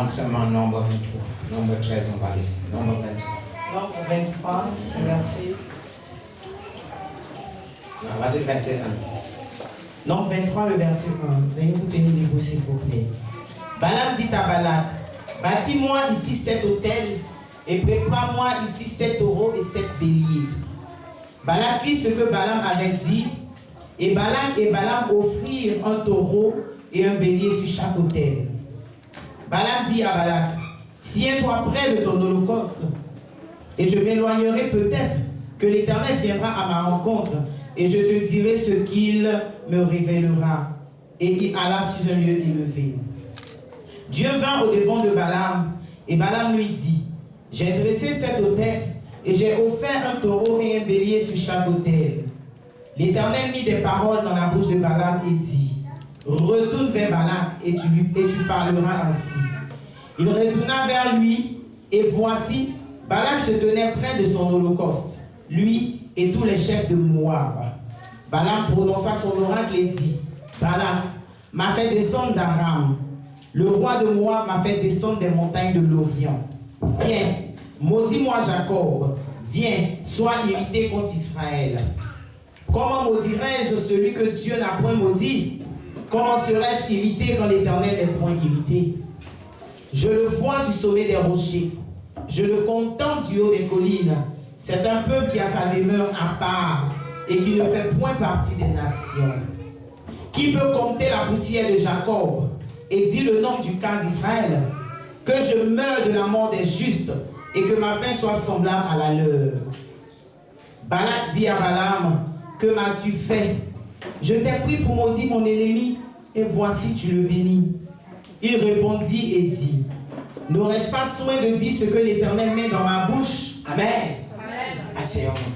prendre seulement nombre 23. Nombre 13, on va laisser. Nombre 23. Nombre 23, verset. On va dire verset 1. Nombre 23, le verset 1. Veuillez vous tenir debout, s'il vous plaît. Balaam dit à Balak, bâtis-moi ici 7 autels et prépare-moi ici 7 taureaux et 7 béliers. Balak fit ce que Balaam avait dit, et Balak et Balaam offrirent un taureau et un bélier sur chaque autel. Balaam dit à Balak, tiens-toi près de ton holocauste, et je m'éloignerai peut-être que l'Éternel viendra à ma rencontre, et je te dirai ce qu'il me révélera. Et il alla sur un lieu élevé. Dieu vint au-devant de Balaam, et Balaam lui dit, j'ai dressé 7 autels, et j'ai offert un taureau et un bélier sur chaque autel. L'Éternel mit des paroles dans la bouche de Balaam et dit, retourne vers Balak et tu parleras ainsi. Il retourna vers lui, et voici, Balak se tenait près de son holocauste, lui et tous les chefs de Moab. Balaam prononça son oracle et dit, Balak m'a fait descendre d'Aram. Le roi de Moab m'a fait descendre des montagnes de l'Orient. Viens, maudis-moi Jacob. Viens, sois irrité contre Israël. Comment maudirais-je celui que Dieu n'a point maudit? Comment serais-je irrité quand l'Éternel n'est point irrité? Je le vois du sommet des rochers. Je le contemple du haut des collines. C'est un peuple qui a sa demeure à part et qui ne fait point partie des nations. Qui peut compter la poussière de Jacob et dire le nom du camp d'Israël? Que je meure de la mort des justes et que ma fin soit semblable à la leur. Balak dit à Balaam, que m'as-tu fait? Je t'ai pris pour maudire mon ennemi et voici tu le bénis. Il répondit et dit, n'aurais-je pas soin de dire ce que l'Éternel met dans ma bouche? Amen. Asseyons-nous.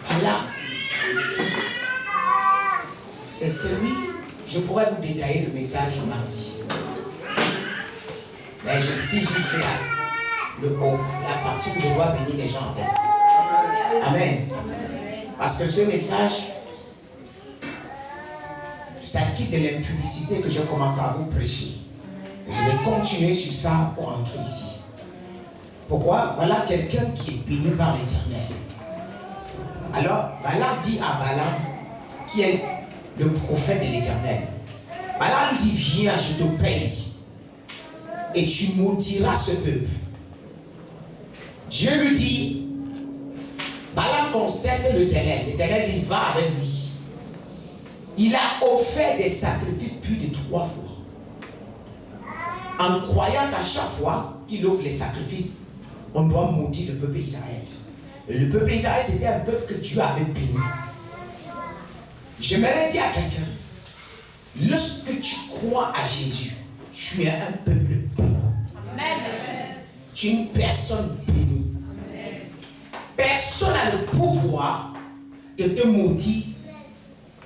Voilà. C'est celui, je pourrais vous détailler le message mardi. Mais je puis juste faire le haut, la partie où je dois bénir les gens avec. Amen. Parce que ce message, ça quitte de l'impudicité que je commence à vous prêcher. Et je vais continuer sur ça pour entrer ici. Pourquoi? Voilà quelqu'un qui est béni par l'Éternel. Alors, Balak dit à Balaam, qui est le prophète de l'Éternel, Balaam dit, viens, je te paye, et tu maudiras ce peuple. Dieu lui dit, Balaam constate l'Éternel. L'Éternel dit, va avec lui. Il a offert des sacrifices plus de 3 fois. En croyant qu'à chaque fois qu'il offre les sacrifices, on doit maudire le peuple d'Israël. Le peuple d'Israël, c'était un peuple que Dieu avait béni. J'aimerais dire à quelqu'un, lorsque tu crois à Jésus, tu es un peuple béni. Tu es une personne bénie. Personne n'a le pouvoir de te maudire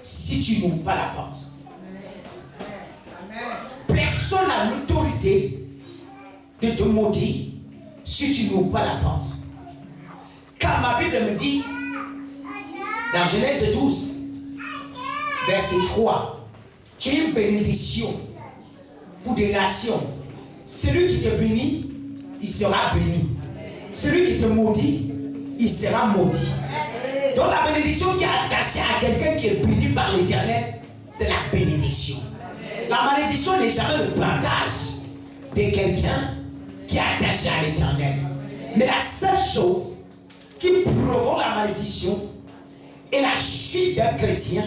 si tu n'ouvres pas la porte. Personne n'a l'autorité de te maudire si tu n'ouvres pas la porte. Car ma Bible me dit, dans Genèse 12, verset 3, tu es une bénédiction pour des nations. Celui qui te bénit, il sera béni. Celui qui te maudit, il sera maudit. Donc la bénédiction qui est attachée à quelqu'un qui est béni par l'Éternel, c'est la bénédiction. La malédiction n'est jamais le partage de quelqu'un qui est attaché à l'Éternel. Mais la seule chose qui provoque la malédiction et la chute d'un chrétien,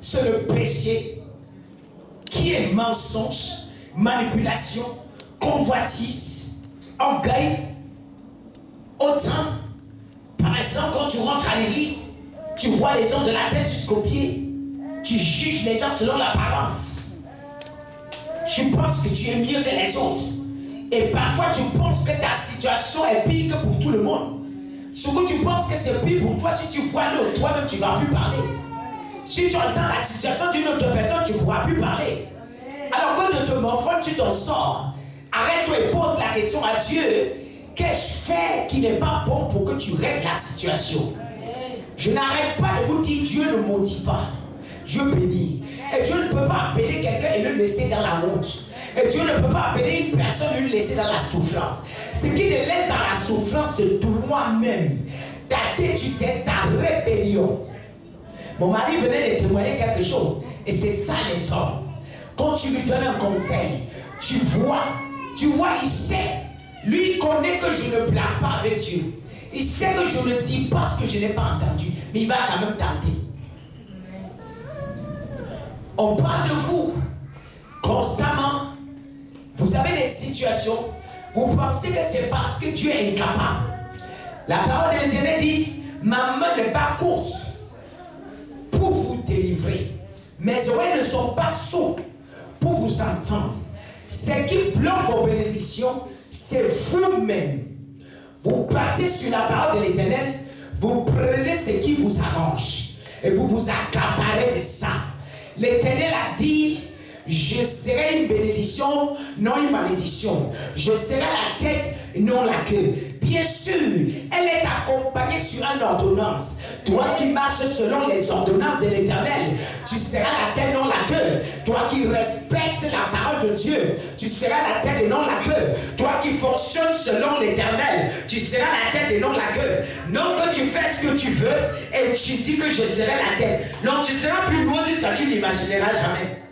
c'est le péché qui est mensonge, manipulation, convoitise, orgueil. Autant, par exemple, quand tu rentres à l'église, tu vois les gens de la tête jusqu'aux pieds, tu juges les gens selon l'apparence. Tu penses que tu es mieux que les autres. Et parfois, tu penses que ta situation est pire que pour tout le monde. Surtout, tu penses que c'est pire pour toi. Si tu vois l'autre, toi-même, tu ne vas plus parler. Si tu entends la situation d'une autre personne, tu ne pourras plus parler. Alors, quand tu te morfonnes, tu t'en sors. Arrête-toi et pose la question à Dieu. Qu'ai-je fait qui n'est pas bon pour que tu règles la situation? Je n'arrête pas de vous dire, Dieu ne maudit pas. Dieu bénit. Et Dieu ne peut pas appeler quelqu'un et le laisser dans la honte. Et Dieu ne peut pas appeler une personne et le laisser dans la souffrance. Ce qui te laisse dans la souffrance, c'est toi-même. Ta détresse, ta rébellion. Mon mari venait de témoigner quelque chose. Et c'est ça les hommes. Quand tu lui donnes un conseil, tu vois, il sait. Lui, il connaît que je ne blague pas avec Dieu. Il sait que je ne dis pas ce que je n'ai pas entendu. Mais il va quand même tenter. On parle de vous constamment. Vous avez des situations. Vous pensez que c'est parce que Dieu est incapable. La parole de l'Éternel dit, ma main n'est pas courte pour vous délivrer. Mes oreilles ne sont pas sourdes pour vous entendre. Ce qui bloque vos bénédictions, c'est vous-même. Vous partez sur la parole de l'Éternel, vous prenez ce qui vous arrange et vous vous accaparez de ça. L'Éternel a dit, je serai une bénédiction, non une malédiction. Je serai la tête, non la queue. Bien sûr, elle est accompagnée sur une ordonnance. Toi qui marches selon les ordonnances de l'Éternel, tu seras la tête, non la queue. Toi qui respectes la parole de Dieu, tu seras la tête et non la queue. Toi qui fonctionnes selon l'Éternel, tu seras la tête et non la queue. Non que tu fais ce que tu veux et tu dis que je serai la tête. Non, tu seras plus loin de ce que tu n'imagineras jamais.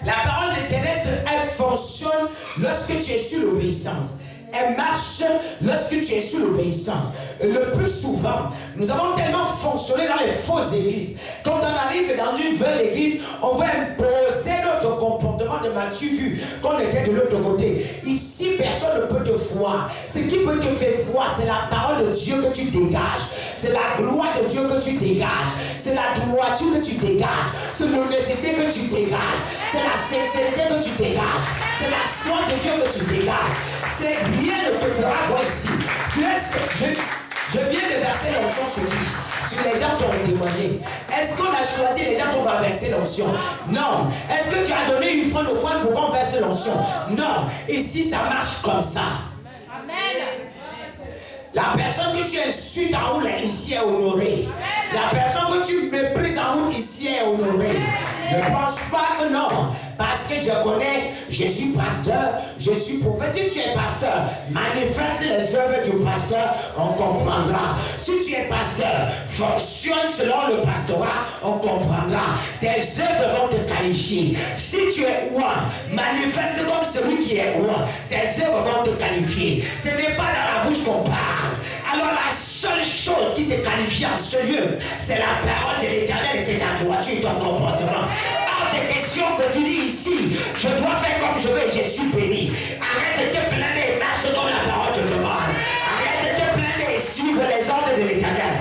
La parole de l'Éternel, elle fonctionne lorsque tu es sur l'obéissance. Elle marche lorsque tu es sur l'obéissance. Le plus souvent, nous avons tellement fonctionné dans les fausses églises. Quand on arrive dans une vraie église, on va imposer notre comportement de m'as-tu vu qu'on était de l'autre côté. Ici, personne ne peut te voir. Ce qui peut te faire voir, c'est la parole de Dieu que tu dégages. C'est la gloire de Dieu que tu dégages. C'est la droiture que tu dégages. C'est l'honnêteté que tu dégages. C'est la sincérité que tu dégages. C'est la foi de Dieu que tu dégages. C'est rien ne te fera voir ici. Je viens de verser l'onction sur les gens qui ont témoigné. Est-ce qu'on a choisi les gens qui vont verser l'onction? Non. Est-ce que tu as donné une offrande pour qu'on verse l'onction? Non. Ici, ça marche comme ça. Amen. La personne que tu insultes en haut, ici est honorée. La personne que tu méprises en haut, ici est honorée. Ne pense pas que non. Parce que je connais, je suis pasteur, je suis prophète. Si tu es pasteur, manifeste les œuvres du pasteur, on comprendra. Si tu es pasteur, fonctionne selon le pastorat, on comprendra. Tes œuvres vont te qualifier. Si tu es roi, manifeste comme celui qui est roi. Tes œuvres vont te qualifier. Ce n'est pas dans la bouche qu'on parle. Alors la seule chose qui te qualifie en ce lieu, c'est la parole de l'Éternel et c'est ta droiture et ton comportement. Hors des questions que tu dis ici, je dois faire comme je veux et je suis béni. Arrête de te plaindre et marche comme la parole te demande. Arrête de te plaindre et suivre les ordres de l'Éternel.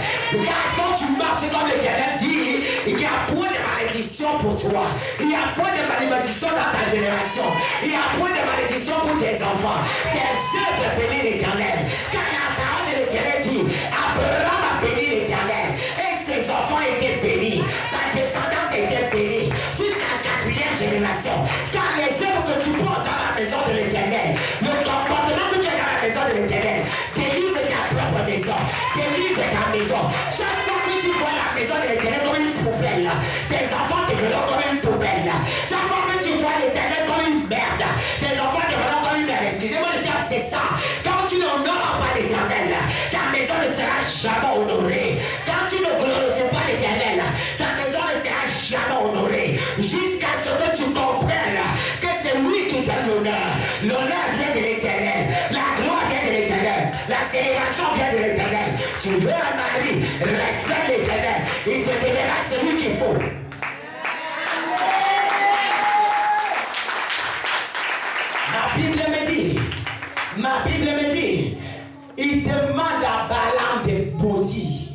Car quand tu marches comme l'Éternel dit, il y a point de malédiction pour toi. Il y a point de malédiction dans ta génération. Il y a point de malédiction pour tes enfants. Tes œuvres bénis l'Éternel. Car la parole de l'Éternel dit, Abraham a béni l'Éternel. Et ses enfants étaient bénis. Sa descendance était bénie. Jusqu'à la 4e génération. Car les œuvres que tu portes dans la maison de l'Éternel, le comportement que tu as dans la maison de l'Éternel, délivre ta propre maison. Délivre ta maison. Chaque fois que tu vois la maison de l'Éternel comme une poubelle, tes enfants te verront comme une poubelle. Chaque fois que tu vois l'Éternel comme une merde, tes enfants te verront comme une merde. Excusez-moi le terme, c'est ça. Quand tu n'honores pas l'Éternel, ta maison ne sera jamais honorée. Quand tu ne glorifies pas l'Éternel, ta maison ne sera jamais honorée. Jusqu'à ce que tu comprennes que c'est lui qui donne l'honneur. L'honneur vient de l'Éternel. La gloire vient de l'Éternel. La célébration vient de l'Éternel. Tu veux un mari, respecte l'Éternel. Il te donnera celui qu'il faut. Ma Bible me dit, il demande à Balaam de maudire.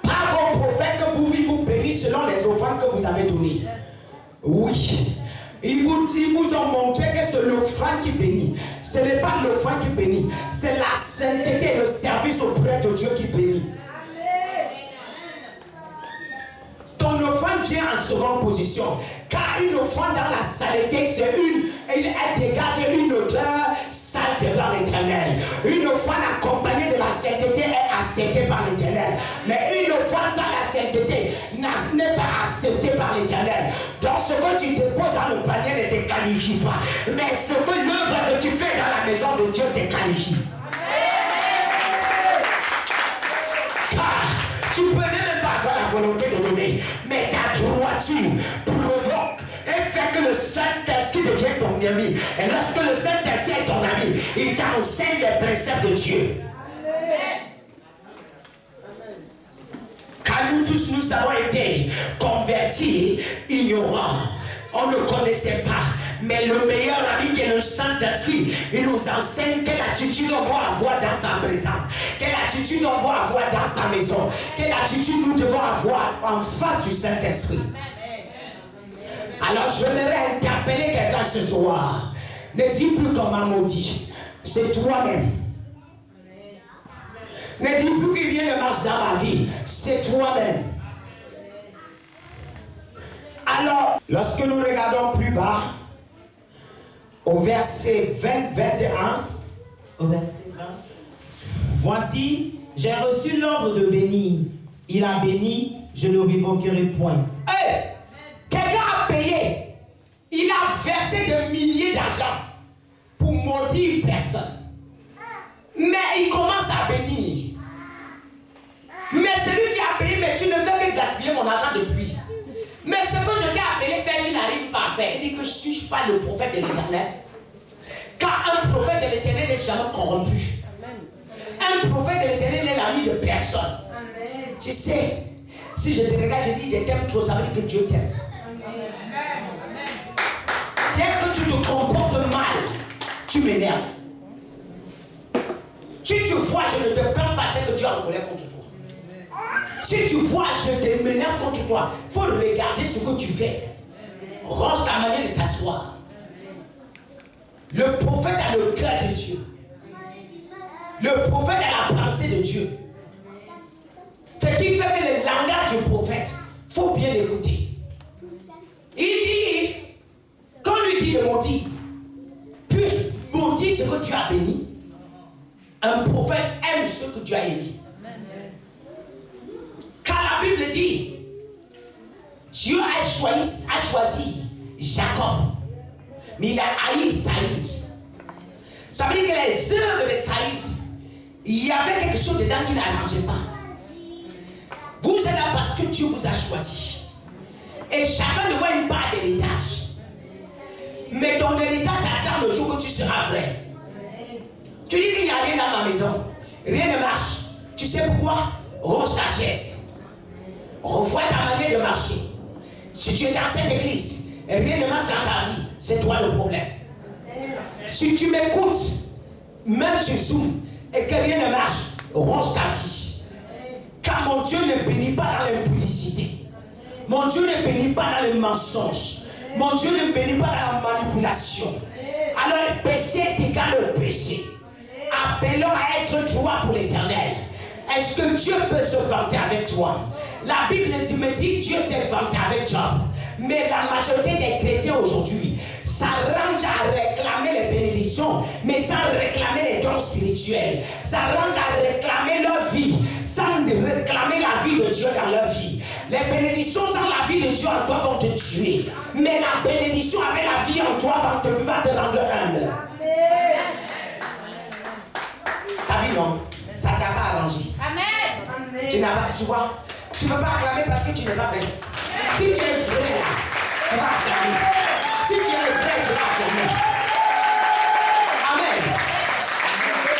Pas vos prophètes que vous bénissez selon les offrandes que vous avez données. Oui. Ils vous ont montré que c'est l'offrande qui bénit. Ce n'est pas l'offrande qui bénit. C'est la sainteté et le service auprès de Dieu qui bénit. Ton offrande vient en seconde position. Car une offrande dans la saleté, c'est elle dégage une odeur sale devant l'Éternel. Une offrande accompagnée de la sainteté est acceptée par l'Éternel. Mais une offrande sans la sainteté n'est pas acceptée par l'Éternel. Donc ce que tu déposes dans le panier ne te qualifie pas. Mais ce que l'œuvre que tu fais dans la maison de Dieu te qualifie. Car tu peux même pas avoir la volonté de donner. Mais ta droiture provoque et fait que le Saint-Esprit devient ton ami. Et lorsque le Saint-Esprit est ton ami, il t'enseigne les préceptes de Dieu. Car nous tous, nous avons été convertis, ignorants. On ne connaissait pas. Mais le meilleur ami qui est le Saint-Esprit, il nous enseigne quelle attitude on doit avoir dans sa présence, quelle attitude on doit avoir dans sa maison, quelle attitude nous devons avoir en face du Saint-Esprit. Alors j'aimerais interpeller quelqu'un ce soir. Ne dis plus qu'on m'a maudit. C'est toi-même. Ne dis plus qu'il vient de marcher dans ma vie. C'est toi-même. Alors, lorsque nous regardons plus bas, au verset 20-21, au verset 20, voici, j'ai reçu l'ordre de bénir. Il a béni, je ne révoquerai point. Hey! Quelqu'un a payé. Il a versé des milliers d'argent pour maudire une personne. Mais il commence à bénir. Mais celui qui a payé, mais tu ne fais que gaspiller mon argent depuis. Mais ce que je t'ai appelé faire, tu n'arrives pas à faire. Il dit que je ne suis pas le prophète de l'Éternel. Car un prophète de l'Éternel n'est jamais corrompu. Un prophète de l'Éternel n'est l'ami de personne. Tu sais, si je te regarde, je dis je t'aime trop, ça veut dire que Dieu t'aime. Dès que tu te comportes mal, tu m'énerves. Si tu vois, je ne te plains pas, c'est que Dieu est en colère contre toi. Si tu vois, je m'énerve contre toi, il faut regarder ce que tu fais. Range ta manière de t'asseoir. Le prophète a le cœur de Dieu. Le prophète a la pensée de Dieu. Ce qui fait que le langage du prophète, il faut bien l'écouter. Il dit, quand on lui dit de maudire, puis maudire ce que tu as béni. Un prophète aime ce que Dieu a aimé. Car la Bible dit, Dieu a choisi Jacob, mais il a haï Saïd. Ça veut dire que les œuvres de Saïd, il y avait quelque chose dedans qui n'arrangeait pas. Vous êtes là parce que Dieu vous a choisi. Et chacun doit une part d'héritage. Mais ton héritage t'attend le jour que tu seras vrai. Tu dis qu'il n'y a rien dans ma maison. Rien ne marche. Tu sais pourquoi? Range ta chaise. Revois ta manière de marcher. Si tu es dans cette église, et rien ne marche dans ta vie, c'est toi le problème. Si tu m'écoutes, même sur Zoom, et que rien ne marche, range ta vie. Car mon Dieu ne bénit pas dans l'impudicité. Mon Dieu ne bénit pas dans le mensonge. Mon Dieu ne bénit pas dans la manipulation. Alors le péché est égal au péché. Appelons à être droit pour l'Éternel. Est-ce que Dieu peut se vanter avec toi? La Bible me dit Dieu s'est vanté avec Job. Mais la majorité des chrétiens aujourd'hui s'arrangent à réclamer les bénédictions, mais sans réclamer les dons spirituels. S'arrangent à réclamer leur vie, sans réclamer la vie de Dieu dans leur vie. Les bénédictions sans la vie de Dieu en toi vont te tuer. Mais la bénédiction avec la vie en toi va te rendre humble. Ta vie non, ça t'a pas arrangé. Amen. Tu n'as pas, tu vois, tu ne peux pas acclamer parce que tu n'es pas vrai. Si tu es vrai là, tu vas acclamer. Si tu es vrai, tu vas acclamer. Amen.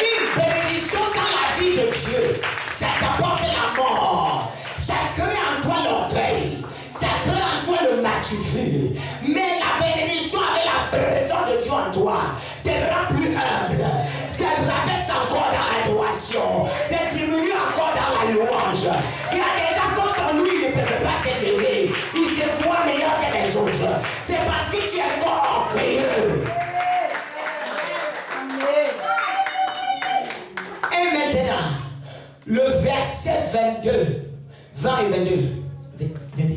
Une bénédiction sans la vie de Dieu, ça t'apporte la mort. Ça crée en toi l'orgueil. Ça crée en toi le matufeu. Mais la bénédiction avec la présence de Dieu en toi te rend plus humble. Te rabaisse encore dans l'adoration. Te diminue encore dans la louange. Il y a des gens contre lui, ils ne peuvent pas s'élever. Ils se voient meilleurs que les autres. C'est parce que tu es encore orgueilleux. Et maintenant, le verset 22, 20 et 22.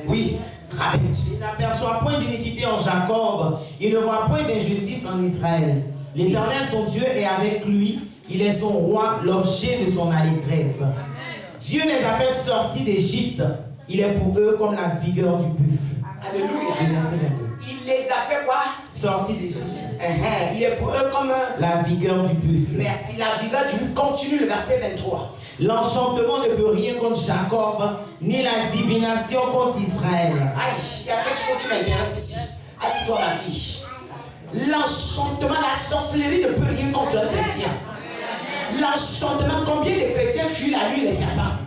Oui, rapide. Il n'aperçoit point d'iniquité en Jacob, il ne voit point d'injustice en Israël. L'Éternel, son Dieu, est avec lui. Il est son roi, l'objet de son allégresse. Dieu les a fait sortir d'Égypte. Il est pour eux comme la vigueur du buffle. Alléluia. Il les a fait quoi? Sortir d'Égypte. Il est pour eux comme la vigueur du buffle. Merci, la vigueur du buffle. Continue le verset 23. L'enchantement ne peut rien contre Jacob, ni la divination contre Israël. Aïe, il y a quelque chose qui m'intéresse ici. Assis-toi, ma fille. L'enchantement, la sorcellerie ne peut rien contre un chrétien. L'enchantement, combien de chrétiens fuient la nuit les serpents?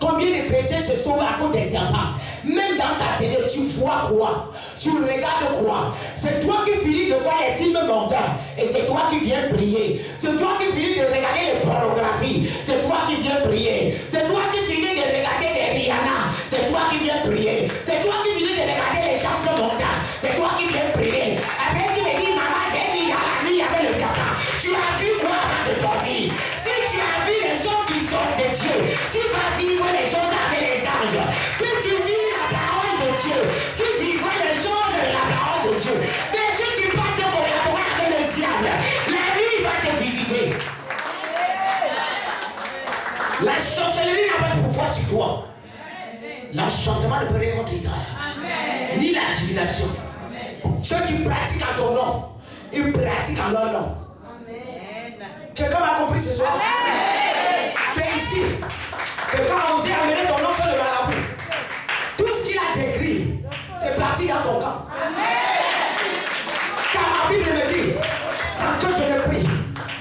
Combien de chrétiens se sauvent à cause des serpents? Même dans ta télé, tu vois quoi? Tu regardes quoi? C'est toi qui finis de voir les films menteurs. Et c'est toi qui viens prier. C'est toi qui finis de regarder les pornographies. C'est toi qui viens prier. C'est toi qui finis de regarder les Rihanna. C'est toi qui viens prier. C'est toi qui finis de regarder les champions mondiaux. C'est toi qui viens prier. Après tu me dis, maman, j'ai vu dans la nuit avec le serpent. Tu as vu quoi avant de dormir? Si tu as vu les choses qui sont de Dieu, tu vas vivre les choses avec les anges. Si tu vis la parole de Dieu, tu vivras les choses de la parole de Dieu. Mais si tu passes de collaborer avec le diable, la nuit va te visiter. La sorcellerie n'a pas de pouvoir sur toi. L'enchantement ne peut rien contre Israël. Ni la divination. Ceux qui pratiquent en ton nom, ils pratiquent en leur nom. Quelqu'un m'a compris ce soir? Tu es ici. Quelqu'un a osé amener ton nom sur le marabout. Tout ce qu'il a décrit, c'est parti dans son camp. Car la Bible me dit, sans que je le prie,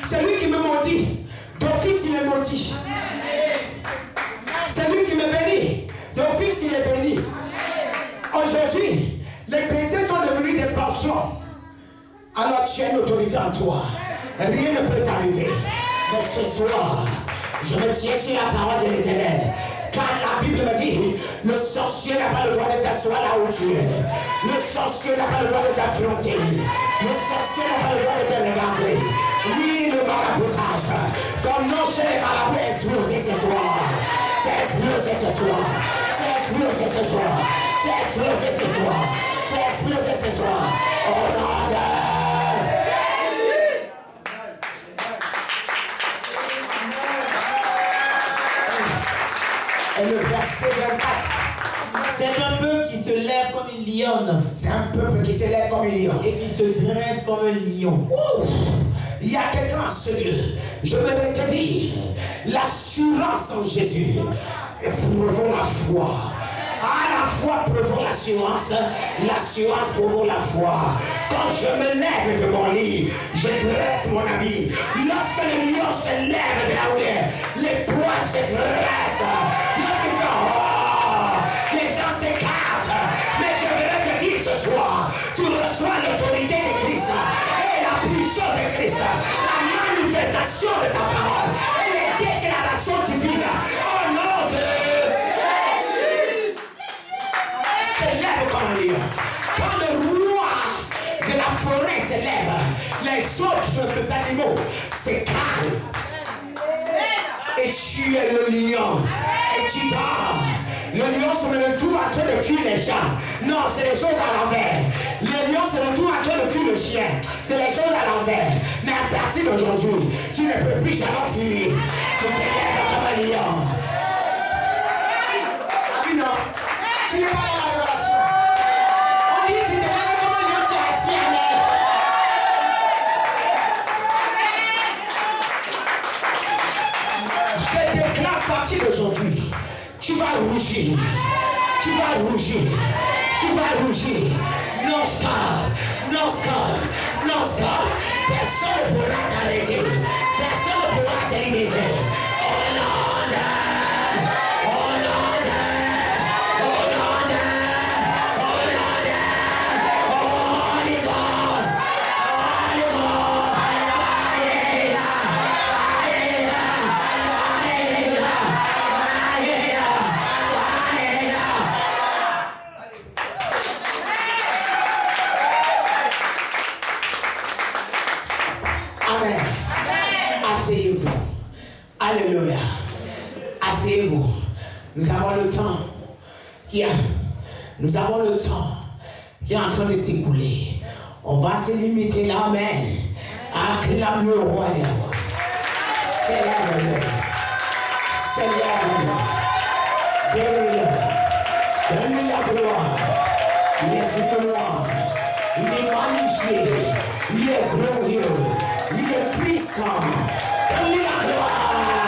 c'est lui qui me maudit, d'office il est maudit. C'est lui qui me bénit, d'office il est béni. Aujourd'hui, les chrétiens sont devenus des patrons. Alors tu as une autorité en toi. Rien ne peut t'arriver. Mais ce soir, je me tiens sur la parole de l'Éternel. Car la Bible me dit, le sorcier n'a pas le droit de t'asseoir là où tu es. Le sorcier n'a pas le droit de t'affronter. Le sorcier n'a pas le droit de te regarder. Oui, le maraboutage. Ton nom chez les marabouts est explosé ce soir. C'est explosé ce soir. C'est explosé ce soir. C'est explosé ce soir. C'est explosé ce soir. Au nom de et le verset 24. C'est un peuple qui se lève comme une lionne. C'est un peuple qui se lève comme une lion. Et qui se dresse comme un lion. Il y a quelqu'un en ce lieu. Je voudrais te dire, l'assurance en Jésus. Et prouvons la foi. À la fois prouvons l'assurance prouvons la foi. Quand je me lève de mon lit, je dresse mon habit. Lorsque le lion se lève de la houille, les poings se dressent. Lorsqu'ils font les gens s'écartent. Mais je voudrais te dire ce soir, tu reçois l'autorité de Christ et la puissance de Christ, la manifestation de sa parole et les déclarations divines. Au nom de quand le roi de la forêt se lève, les autres animaux se calment. Et tu es le lion. Et tu dors. Le lion se retrouve en train de fuir les gens. Non, c'est les choses à l'envers. Le lion se retrouve en train de fuir le chien. C'est les choses à l'envers. Mais à partir d'aujourd'hui, tu ne peux plus jamais fuir. Tu te lèves comme un lion. Ah oui, non. Tu n'es pas dans la révélation. À partir d'aujourd'hui, tu vas rougir, tu vas rougir, tu vas rougir. Non stop, non stop, non stop. Personne ne pourra t'arrêter, personne ne pourra t'éliminer. Oh non, oh non, oh non, Amen. Asseyez-vous. Alléluia. Asseyez-vous. Nous avons le temps qui est en train de s'écouler. On va se limiter là, amen, Acclame le roi des rois. Célèbre-le. Célèbre-le. Donne-lui la gloire. Il est une louange. Il est magnifié. Il est glorieux. Il est puissant. Donne-lui la gloire.